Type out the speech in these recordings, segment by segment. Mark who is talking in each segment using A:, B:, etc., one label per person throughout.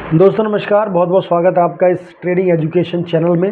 A: दोस्तों नमस्कार, बहुत बहुत स्वागत है आपका इस ट्रेडिंग एजुकेशन चैनल में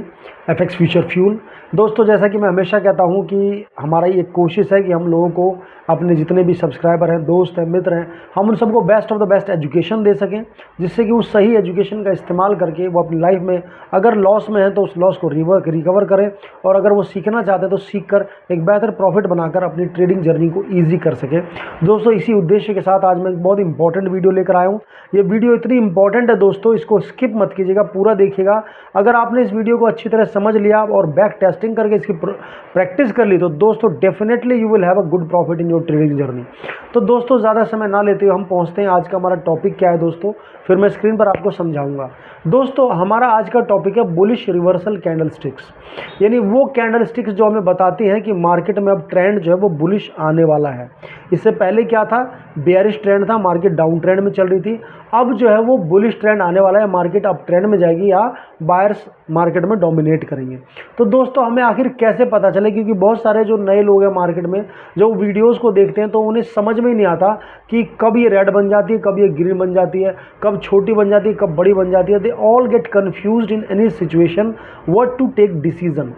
A: एफएक्स फ्यूचर फ्यूल। दोस्तों जैसा कि मैं हमेशा कहता हूं कि हमारा ये कोशिश है कि हम लोगों को अपने जितने भी सब्सक्राइबर हैं, दोस्त हैं, मित्र हैं, हम उन सबको best of the best education दे सकें, जिससे कि उस सही एजुकेशन का इस्तेमाल करके वो अपनी लाइफ में अगर लॉस में है तो उस लॉस को रिकवर करें, और अगर वो सीखना चाहते हैं तो सीख कर एक बेहतर प्रॉफिट बनाकर अपनी ट्रेडिंग जर्नी को ईजी कर सकें। दोस्तों इसी उद्देश्य के साथ आज मैं एक बहुत इंपॉर्टेंट वीडियो लेकर आया हूँ। ये वीडियो इतनी इंपॉर्टेंट है दोस्तों, इसको स्किप मत कीजिएगा, पूरा देखिएगा। अगर आपने इस वीडियो को अच्छी तरह समझ लिया और बैक टेस्टिंग करके इसकी प्रैक्टिस कर ली तो दोस्तों definitely you will have a good profit in your trading journey. तो दोस्तों ज़्यादा समय ना लेते हुए हम पहुंचते हैं आज का हमारा टॉपिक क्या है दोस्तों, फिर मैं स्क्रीन पर आपको समझाऊंगा। दोस्तों हमारा आज का टॉपिक है बुलिश रिवर्सल कैंडल स्टिक्स, यानी वो कैंडल स्टिक्स जो हमें बताती हैं कि मार्केट में अब ट्रेंड जो है वो बुलिश आने वाला है। इससे पहले क्या था, बेयरिश ट्रेंड था, मार्केट डाउन ट्रेंड में चल रही थी। अब जो है वो बुलिश ट्रेंड आने वाला है, मार्केट अप ट्रेंड में जाएगी या बायर्स मार्केट में डोमिनेट करेंगे। तो दोस्तों हमें आखिर कैसे पता चले, क्योंकि बहुत सारे जो नए लोग हैं मार्केट में जो वीडियोस को देखते हैं तो उन्हें समझ में ही नहीं आता कि कब ये रेड बन जाती है, कब ये ग्रीन बन जाती है, कब छोटी बन जाती है, कब बड़ी बन जाती है। They all get confused in any situation what to take decision.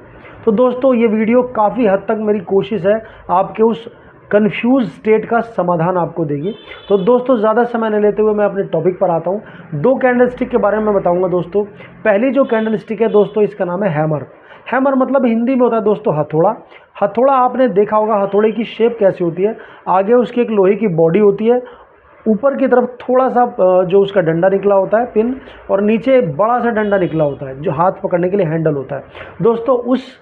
A: तो दोस्तों ये वीडियो काफ़ी हद तक मेरी कोशिश है आपके उस कन्फ्यूज स्टेट का समाधान आपको देगी। तो दोस्तों ज़्यादा समय नहीं लेते हुए मैं अपने टॉपिक पर आता हूँ। दो कैंडल स्टिक के बारे में मैं बताऊँगा दोस्तों। पहली जो कैंडल स्टिक है दोस्तों, इसका नाम है हैमर। हैमर मतलब हिंदी में होता है दोस्तों हथौड़ा। हथौड़ा आपने देखा होगा, हथौड़े की शेप कैसी होती है, आगे उसकी एक लोहे की बॉडी होती है, ऊपर की तरफ थोड़ा सा जो उसका डंडा निकला होता है पिन, और नीचे बड़ा सा डंडा निकला होता है जो हाथ पकड़ने के लिए हैंडल होता है। दोस्तों उस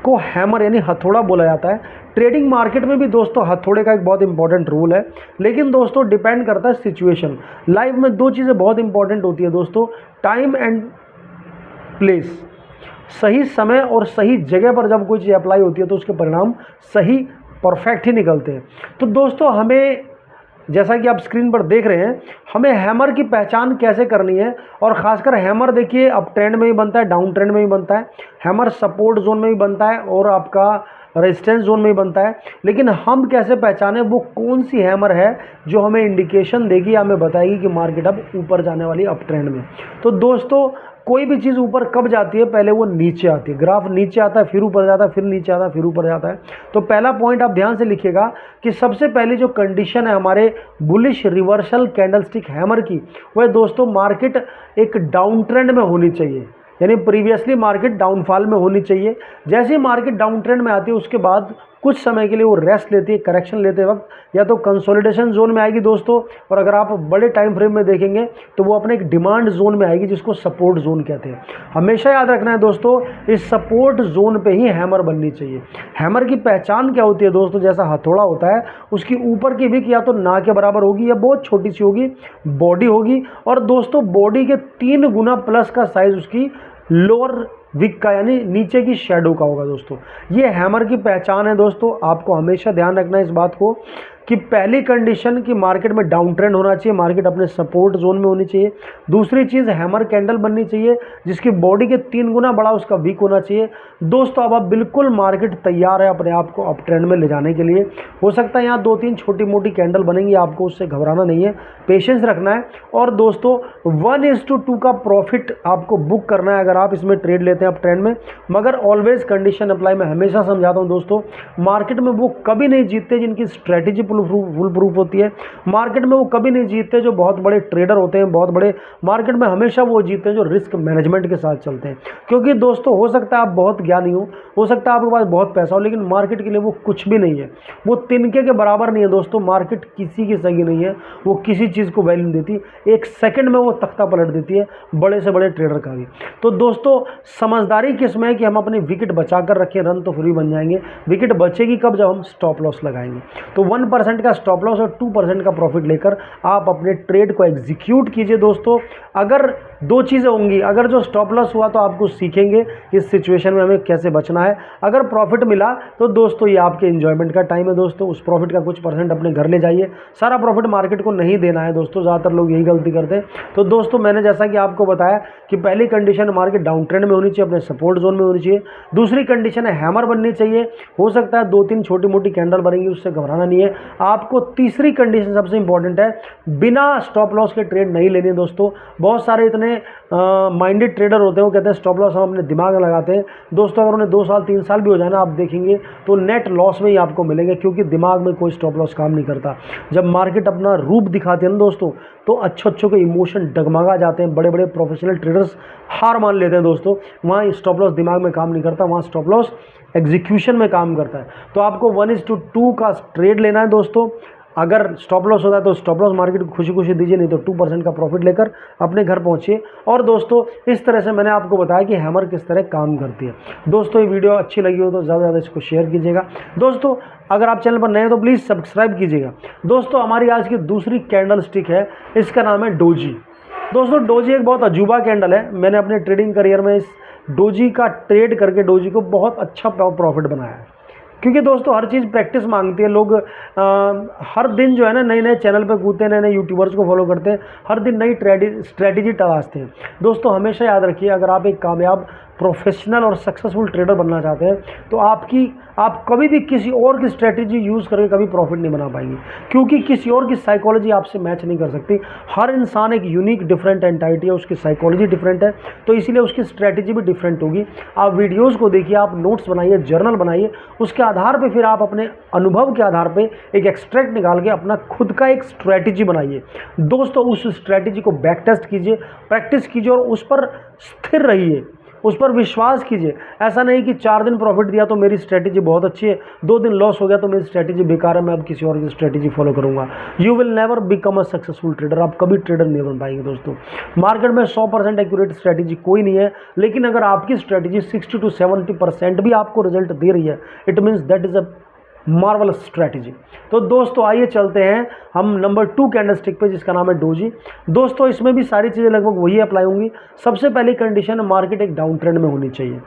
A: को हैमर यानी हथौड़ा बोला जाता है। ट्रेडिंग मार्केट में भी दोस्तों हथौड़े का एक बहुत इंपॉर्टेंट रोल है, लेकिन दोस्तों डिपेंड करता है सिचुएशन। लाइफ में दो चीज़ें बहुत इंपॉर्टेंट होती है दोस्तों, टाइम एंड प्लेस। सही समय और सही जगह पर जब कोई चीज़ अप्लाई होती है तो उसके परिणाम सही परफेक्ट ही निकलते हैं। तो दोस्तों हमें, जैसा कि आप स्क्रीन पर देख रहे हैं, हमें हैमर की पहचान कैसे करनी है, और ख़ासकर हैमर देखिए अप ट्रेंड में भी बनता है, डाउन ट्रेंड में भी बनता है, हैमर सपोर्ट जोन में भी बनता है और आपका रेजिस्टेंस जोन में भी बनता है। लेकिन हम कैसे पहचानें वो कौन सी हैमर है जो हमें इंडिकेशन देगी, हमें बताएगी कि मार्केट अब ऊपर जाने वाली अप ट्रेंड में। तो दोस्तों कोई भी चीज़ ऊपर कब जाती है, पहले वो नीचे आती है। ग्राफ नीचे आता है, फिर ऊपर जाता है, फिर नीचे आता है, फिर ऊपर जाता है। तो पहला पॉइंट आप ध्यान से लिखिएगा कि सबसे पहली जो कंडीशन है हमारे बुलिश रिवर्सल कैंडलस्टिक हैमर की, वह दोस्तों मार्केट एक डाउन ट्रेंड में होनी चाहिए, यानी प्रीवियसली मार्केट डाउनफॉल में होनी चाहिए। जैसे ही मार्केट डाउन ट्रेंड में आती है उसके बाद कुछ समय के लिए वो रेस्ट लेती है, करेक्शन लेते वक्त, या तो कंसोलिडेशन जोन में आएगी दोस्तों, और अगर आप बड़े टाइम फ्रेम में देखेंगे तो वो अपने एक डिमांड जोन में आएगी जिसको सपोर्ट जोन कहते हैं। हमेशा याद रखना है दोस्तों, इस सपोर्ट जोन पे ही हैमर बननी चाहिए। हैमर की पहचान क्या होती है दोस्तों, जैसा हथौड़ा होता है उसकी ऊपर की विक या तो ना के बराबर होगी या बहुत छोटी सी होगी, बॉडी होगी, और दोस्तों बॉडी के 3 गुना प्लस का साइज उसकी लोअर विक का यानी नीचे की शेडो का होगा। दोस्तों ये हैमर की पहचान है। दोस्तों आपको हमेशा ध्यान रखना है इस बात को कि पहली कंडीशन कि मार्केट में डाउन ट्रेंड होना चाहिए, मार्केट अपने सपोर्ट जोन में होनी चाहिए। दूसरी चीज़ हैमर कैंडल बननी चाहिए जिसकी बॉडी के 3 गुना बड़ा उसका वीक होना चाहिए। दोस्तों अब बिल्कुल मार्केट तैयार है अपने आप को अप ट्रेंड में ले जाने के लिए। हो सकता है यहाँ 2-3 छोटी मोटी कैंडल बनेंगी, आपको उससे घबराना नहीं है, पेशेंस रखना है। और दोस्तों 1:2 का प्रॉफिट आपको बुक करना है अगर आप इसमें ट्रेड लेते हैं अप ट्रेंड में। मगर ऑलवेज कंडीशन अप्लाई, मैं हमेशा समझाता हूँ दोस्तों, मार्केट में वो कभी नहीं जीतते जिनकी स्ट्रेटेजी फुल प्रूफ होती है। मार्केट में वो कभी नहीं जीतते जो बहुत बड़े ट्रेडर होते हैं, बहुत बड़े। मार्केट में हमेशा वो जीतते हैं जो रिस्क मैनेजमेंट के साथ चलते हैं। क्योंकि दोस्तों हो सकता है आप बहुत ज्ञानी हो सकता है आपके पास बहुत पैसा हो, लेकिन मार्केट के लिए वो कुछ भी नहीं है, वो तिनके के बराबर नहीं है। दोस्तों मार्केट किसी की सगी नहीं है, वो किसी चीज़ को वैल्यू देती, 1 सेकंड में वो तख्ता पलट देती है, बड़े से बड़े ट्रेडर का भी। तो दोस्तों समझदारी किसमें है कि हम अपनी विकेट बचा कर रखें, रन तो फिर भी बन जाएंगे। विकेट बचेगी कब, जब हम स्टॉप लॉस लगाएंगे। तो 1% का स्टॉप लॉस और 2% का प्रॉफिट लेकर आप अपने ट्रेड को एग्जीक्यूट कीजिए। दोस्तों अगर दो चीज़ें होंगी, अगर जो स्टॉप लॉस हुआ तो आपको सीखेंगे इस सिचुएशन में हमें कैसे बचना है, अगर प्रॉफिट मिला तो दोस्तों ये आपके एंजॉयमेंट का टाइम है दोस्तों, उस प्रॉफिट का कुछ परसेंट अपने घर ले जाइए, सारा प्रॉफिट मार्केट को नहीं देना है दोस्तों, ज़्यादातर लोग यही गलती करते हैं। तो दोस्तों मैंने जैसा कि आपको बताया कि पहली कंडीशन मार्केट डाउन ट्रेंड में होनी चाहिए, अपने सपोर्ट जोन में होनी चाहिए। दूसरी कंडीशन है हैमर बननी चाहिए, हो सकता है 2-3 छोटी मोटी कैंडल बनेंगी, उससे घबराना नहीं है आपको। तीसरी कंडीशन सबसे इंपॉर्टेंट है, बिना स्टॉप लॉस के ट्रेड नहीं लेने दोस्तों। बहुत सारे इतने माइंडेड ट्रेडर होते हैं, वो कहते हैं स्टॉप लॉस हम अपने दिमाग में लगाते हैं दोस्तों। अगर उन्हें 2 साल 3 साल भी हो जाए ना, आप देखेंगे तो नेट लॉस में ही आपको मिलेंगे, क्योंकि दिमाग में कोई स्टॉप लॉस काम नहीं करता। जब मार्केट अपना रूप दिखाते हैं ना दोस्तों, तो अच्छे के इमोशन डगमगा जाते हैं, बड़े बड़े प्रोफेशनल ट्रेडर्स हार मान लेते हैं दोस्तों। वहाँ स्टॉप लॉस दिमाग में काम नहीं करता, वहाँ स्टॉप लॉस एग्जीक्यूशन में काम करता है। तो आपको 1:2 का ट्रेड लेना है दोस्तों। अगर स्टॉप लॉस होता है तो स्टॉप लॉस मार्केट को खुशी खुशी दीजिए, नहीं तो 2% का प्रॉफिट लेकर अपने घर पहुंचिए। और दोस्तों इस तरह से मैंने आपको बताया कि हैमर किस तरह काम करती है। दोस्तों ये वीडियो अच्छी लगी हो तो ज़्यादा से ज़्यादा इसको शेयर कीजिएगा दोस्तों। अगर आप चैनल पर नए हैं तो प्लीज़ सब्सक्राइब कीजिएगा दोस्तों। हमारी आज की दूसरी कैंडल स्टिक है, इसका नाम है डोजी। दोस्तों डोजी एक बहुत अजूबा कैंडल है, मैंने अपने ट्रेडिंग करियर में इस डोजी का ट्रेड करके डोजी को बहुत अच्छा प्रॉफिट बनाया है। क्योंकि दोस्तों हर चीज़ प्रैक्टिस मांगती है। लोग हर दिन जो है ना नए नए चैनल पे कूदते हैं, नए नए यूट्यूबर्स को फॉलो करते हैं, हर दिन नई स्ट्रैटेजी तलाशते हैं। दोस्तों हमेशा याद रखिए, अगर आप एक कामयाब प्रोफेशनल और सक्सेसफुल ट्रेडर बनना चाहते हैं तो आप कभी भी किसी और की स्ट्रैटेजी यूज़ करके कभी प्रॉफिट नहीं बना पाएंगे, क्योंकि किसी और की साइकोलॉजी आपसे मैच नहीं कर सकती। हर इंसान एक यूनिक डिफरेंट एंटाइटी है, उसकी साइकोलॉजी डिफरेंट है, तो इसीलिए उसकी स्ट्रैटेजी भी डिफरेंट होगी। आप वीडियोज़ को देखिए, आप नोट्स बनाइए, जर्नल बनाइए, उसके आधार पर फिर आप अपने अनुभव के आधार पर एक एक्सट्रैक्ट निकाल के अपना खुद का एक स्ट्रैटेजी बनाइए दोस्तों। उस स्ट्रैटेजी को बैक टेस्ट कीजिए, प्रैक्टिस कीजिए और उस पर स्थिर रहिए, उस पर विश्वास कीजिए। ऐसा नहीं कि 4 दिन प्रॉफिट दिया तो मेरी स्ट्रैटेजी बहुत अच्छी है, 2 दिन लॉस हो गया तो मेरी स्ट्रैटेजी बेकार है, मैं अब किसी और की स्ट्रैटेजी फॉलो करूंगा। You will never become a successful trader, आप कभी ट्रेडर नहीं बन पाएंगे दोस्तों। मार्केट में 100% एक्यूरेट स्ट्रैटेजी कोई नहीं है, लेकिन अगर आपकी स्ट्रैटेजी 60 to 70% भी आपको रिजल्ट दे रही है, it means that is a marvellous strategy. तो दोस्तों आइए चलते हैं हम नंबर 2 कैंडलस्टिक पे, जिसका नाम है डोजी। दोस्तों इसमें भी सारी चीज़ें लगभग वही अप्लाई होंगी। सबसे पहली कंडीशन, मार्केट एक डाउन ट्रेंड में होनी चाहिए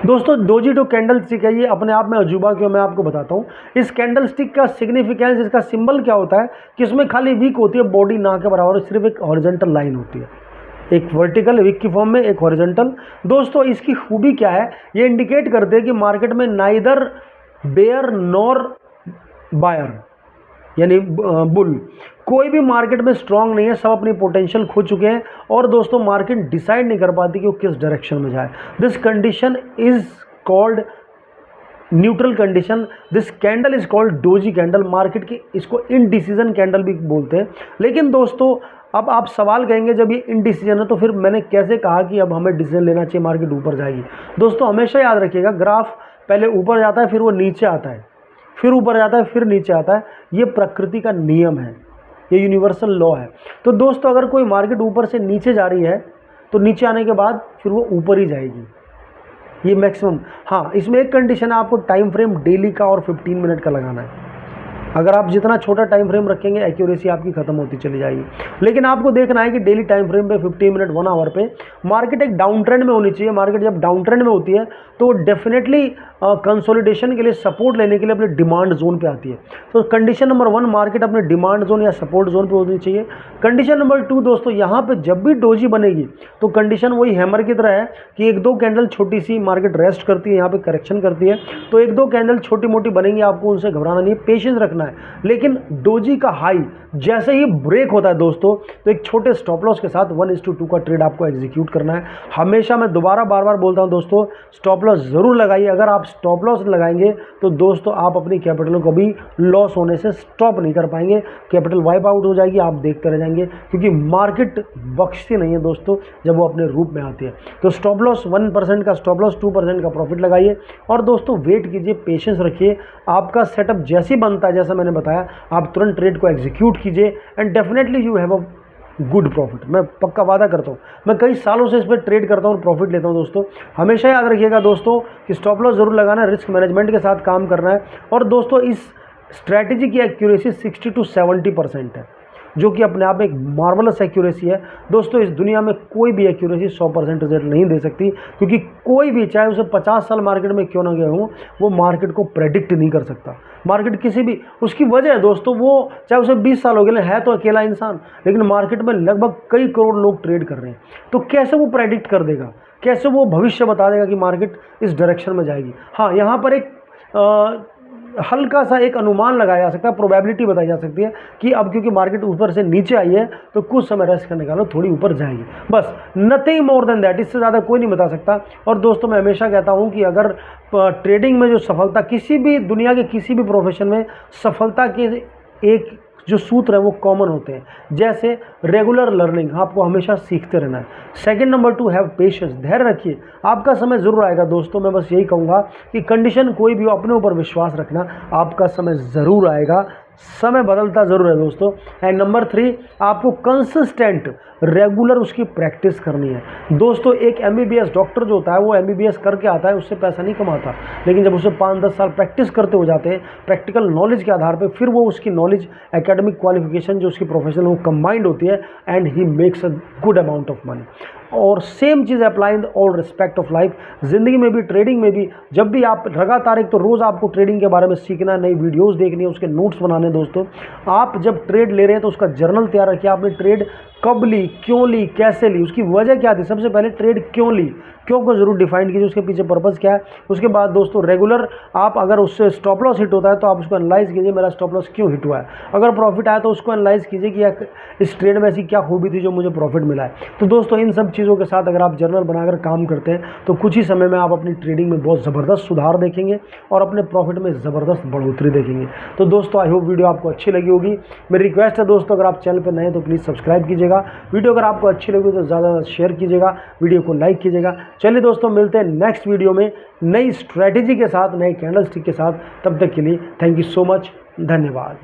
A: दोस्तों। डोजी जो कैंडल स्टिक है ये अपने आप में अजूबा क्यों, मैं आपको बताता हूँ। इस कैंडल स्टिक का सिग्निफिकेंस, इसका सिंबल क्या होता है कि इसमें खाली वीक होती है, बॉडी ना के बराबर, सिर्फ एक हॉरिजॉन्टल लाइन होती है, एक वर्टिकल विक की फॉर्म में, एक हॉरिजॉन्टल। दोस्तों इसकी खूबी क्या है, ये इंडिकेट करते हैं कि मार्केट में नाइदर बेयर नॉर बायर यानी बुल, कोई भी मार्केट में स्ट्रांग नहीं है, सब अपनी पोटेंशियल खो चुके हैं और दोस्तों मार्केट डिसाइड नहीं कर पाती कि वो किस डायरेक्शन में जाए। This condition is called neutral condition. This candle is called doji candle. Market की इसको इनडिसीजन कैंडल भी बोलते हैं। लेकिन दोस्तों अब आप सवाल कहेंगे, जब ये इनडिसीजन है तो फिर मैंने कैसे कहा कि अब हमें डिसीजन लेना चाहिए, मार्केट ऊपर जाएगी। दोस्तों हमेशा याद रखिएगा, ग्राफ पहले ऊपर जाता है, फिर वो नीचे आता है, फिर ऊपर जाता है, फिर नीचे आता है। ये प्रकृति का नियम है, ये यूनिवर्सल लॉ है। तो दोस्तों अगर कोई मार्केट ऊपर से नीचे जा रही है तो नीचे आने के बाद फिर वो ऊपर ही जाएगी, ये मैक्सिमम। हाँ इसमें एक कंडीशन है, आपको टाइम फ्रेम डेली का और 15 मिनट का लगाना है। अगर आप जितना छोटा टाइम फ्रेम रखेंगे, एक्यूरेसी आपकी खत्म होती चली जाएगी। लेकिन आपको देखना है कि डेली टाइम फ्रेम पे 15 मिनट 1 आवर पे मार्केट एक डाउन ट्रेंड में होनी चाहिए। मार्केट जब डाउन ट्रेंड में होती है तो डेफिनेटली कंसोलिडेशन के लिए, सपोर्ट लेने के लिए अपने डिमांड जोन पे आती है। तो कंडीशन नंबर 1, मार्केट अपने डिमांड जोन या सपोर्ट जोन पे होनी चाहिए। कंडीशन नंबर 2 दोस्तों, यहाँ पे जब भी डोजी बनेगी तो कंडीशन वही हैमर की तरह है कि 1-2 कैंडल छोटी सी मार्केट रेस्ट करती है, यहाँ पे करेक्शन करती है, तो 1-2 कैंडल छोटी मोटी बनेंगी, आपको उनसे घबराना नहीं है, पेशेंस रखना है। लेकिन डोजी का हाई जैसे ही ब्रेक होता है दोस्तों, तो एक छोटे स्टॉप लॉस के साथ 1:2 का ट्रेड आपको एग्जीक्यूट करना है। हमेशा मैं दोबारा बार बार बोलता हूं दोस्तों, स्टॉप लॉस जरूर लगाइए। अगर आप स्टॉप लॉस लगाएंगे तो दोस्तों आप अपनी कैपिटल को भी लॉस होने से स्टॉप नहीं कर पाएंगे, कैपिटल वाइप आउट हो जाएगी, आप देखते रह जाएंगे, क्योंकि मार्केट बख्शती नहीं है दोस्तों जब वो अपने रूप में आती है। तो स्टॉप लॉस 1% का स्टॉप लॉस, 2% का प्रॉफिट लगाइए और दोस्तों वेट कीजिए, पेशेंस रखिए। आपका सेटअप जैसे ही बनता है, जैसा मैंने बताया, आप तुरंत ट्रेड को एग्जीक्यूट कीजिए and definitely you have a good profit. मैं पक्का वादा करता हूँ, मैं कई सालों से इस पर ट्रेड करता हूँ और प्रॉफिट लेता हूँ दोस्तों। हमेशा याद रखिएगा दोस्तों कि स्टॉप लॉस जरूर लगाना है, रिस्क मैनेजमेंट के साथ काम करना है। और दोस्तों इस स्ट्रैटेजी की एक्यूरेसी 60 to 70% है। जो कि अपने आप में एक मार्वलस एक्यूरेसी है। दोस्तों इस दुनिया में कोई भी एक्यूरेसी 100% रिजल्ट नहीं दे सकती, क्योंकि कोई भी, चाहे उसे 50 साल मार्केट में क्यों ना गए हों, वो मार्केट को प्रेडिक्ट नहीं कर सकता। मार्केट किसी भी, उसकी वजह है दोस्तों, वो चाहे उसे 20 साल हो गए, है तो अकेला इंसान, लेकिन मार्केट में लगभग कई करोड़ लोग ट्रेड कर रहे हैं। तो कैसे वो प्रेडिक्ट कर देगा, कैसे वो भविष्य बता देगा कि मार्केट इस डायरेक्शन में जाएगी। हाँ, यहाँ पर एक हल्का सा एक अनुमान लगाया जा सकता है, प्रोबेबिलिटी बताई जा सकती है कि अब क्योंकि मार्केट ऊपर से नीचे आई है तो कुछ समय रेस्ट करने का लो, थोड़ी ऊपर जाएगी, बस, नथिंग मोर देन दैट। इससे ज़्यादा कोई नहीं बता सकता। और दोस्तों मैं हमेशा कहता हूं कि अगर ट्रेडिंग में जो सफलता, किसी भी दुनिया के किसी भी प्रोफेशन में सफलता के एक जो सूत्र है वो कॉमन होते हैं, जैसे रेगुलर लर्निंग, आपको हमेशा सीखते रहना है। सेकंड नंबर 2, हैव पेशेंस, धैर्य रखिए, आपका समय ज़रूर आएगा। दोस्तों मैं बस यही कहूँगा कि कंडीशन कोई भी हो, अपने ऊपर विश्वास रखना, आपका समय ज़रूर आएगा, समय बदलता ज़रूर है दोस्तों। एंड नंबर 3, आपको कंसिस्टेंट रेगुलर उसकी प्रैक्टिस करनी है। दोस्तों एक MBBS डॉक्टर जो होता है वो MBBS करके आता है, उससे पैसा नहीं कमाता, लेकिन जब उसे 5-10 साल प्रैक्टिस करते हो जाते हैं प्रैक्टिकल नॉलेज के आधार पे, फिर वो उसकी नॉलेज, एकेडमिक क्वालिफिकेशन जो उसकी प्रोफेशनल, वो कंबाइंड होती है and he makes a good amount of money. और सेम चीज़ apply in all respect of life, ज़िंदगी में भी, ट्रेडिंग में भी। जब भी आप लगातार, एक तो रोज़ आपको ट्रेडिंग के बारे में सीखना है, नई वीडियोस देखनी है, उसके नोट्स बनाने। दोस्तों आप जब ट्रेड ले रहे हैं तो उसका जर्नल तैयार रखिए, आपने ट्रेड कब ली, क्यों ली, कैसे ली, उसकी वजह क्या थी, सबसे पहले ट्रेड क्यों ली, क्यों को जरूर डिफाइन कीजिए, उसके पीछे पर्पस क्या है। उसके बाद दोस्तों रेगुलर, आप अगर उससे स्टॉप लॉस हिट होता है तो आप उसको एनालाइज कीजिए, मेरा स्टॉप लॉस क्यों हिट हुआ है। अगर प्रॉफिट आया तो उसको एनालाइज कीजिए कि इस ट्रेड में ऐसी क्या खूबी थी जो मुझे प्रॉफिट मिला है। तो दोस्तों इन सब चीज़ों के साथ अगर आप जर्नल बनाकर काम करते हैं तो कुछ ही समय में आप अपनी ट्रेडिंग में बहुत ज़बरदस्त सुधार देखेंगे और अपने प्रॉफिट में ज़बरदस्त बढ़ोतरी देखेंगे। तो दोस्तों आई होप वीडियो आपको अच्छी लगी होगी। मेरी रिक्वेस्ट है दोस्तों, अगर आप चैनल पर नए हैं तो प्लीज़ सब्सक्राइब कीजिएगा। वीडियो अगर आपको अच्छी लगी तो ज़्यादा शेयर कीजिएगा, वीडियो को लाइक कीजिएगा। चलिए दोस्तों मिलते हैं नेक्स्ट वीडियो में नई स्ट्रैटेजी के साथ, नए कैंडल स्टिक के साथ। तब तक के लिए थैंक यू सो मच, धन्यवाद।